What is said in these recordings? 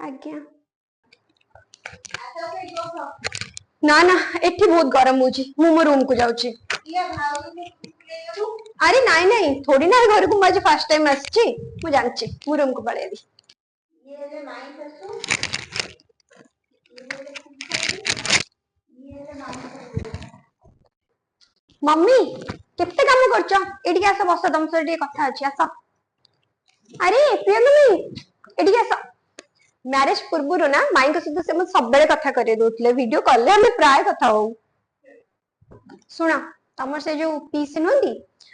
आज्ञा ना ना एठी बहुत गरम होची मु मो रूम को जाउची अरे नहीं नहीं थोड़ी ना घर को आज फर्स्ट टाइम आछी मु जानची मु रूम को पळेबी ये ले माई ससु मम्मी केते काम करछ एडी आस बस तुम से टी कथा अछि आस अरे प्रियंका एडी आस मैरिज पूर्व ना माई सहित से सब कथा करे दोले वीडियो कॉल हमें प्राय कथा हो शुण तुम से जो पीसी नुहति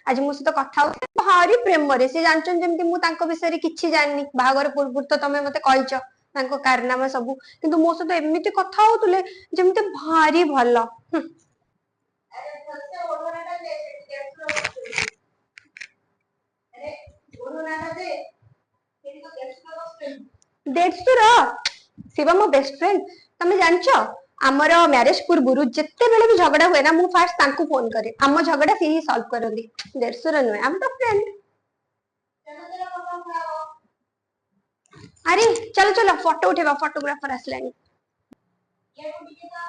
आज मो सहित कथा भारी प्रेम रे से जानछन जेमति मु तांको विषय रे किछि जाननी बाहागर पूर्व तो तमे मते कहिछ तांको कारनामा सब किंतु मो सहित एमिति कथा होतुले जेमति भारी भलो अरे सच्चे ओढोनाटा दे अरे ओढोनाटा दे केनी को केसनो बसते देडसुर शिवा मो बेस्ट फ्रेंड तमे जानछो हमर मैरिज पूर्व जिते बेले भी झगड़ा हुए ना मु फास्ट तांको फोन करे हम झगड़ा से ही सॉल्व करंदी देडसुर नुए हम तो फ्रेंड अरे चलो चलो फोटो उठेबा फोटोग्राफर आसलानी ये उठी का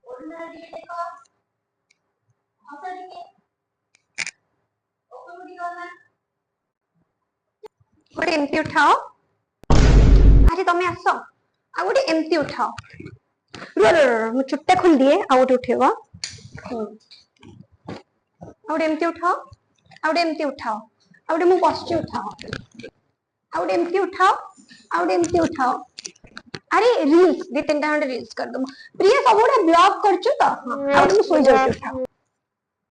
ओरना दिए देखो हसा दिए ओको उठी करना गोटे एमपी उठाओ अरे तमे आसो आ गोटे एमपी उठाओ रो रो रो मु चुट्टा खोल दिए आ गोटे उठेबो आ गोटे एमपी उठाओ आ गोटे एमपी उठाओ आ गोटे मु पॉजिटिव उठाओ आ गोटे एमपी उठाओ आ गोटे एमपी उठाओ अरे रील्स दे तीन टा रील्स कर दो प्रिया सबोडा ब्लॉग करछु तो आ गोटे मु सोई जाउ उठाओ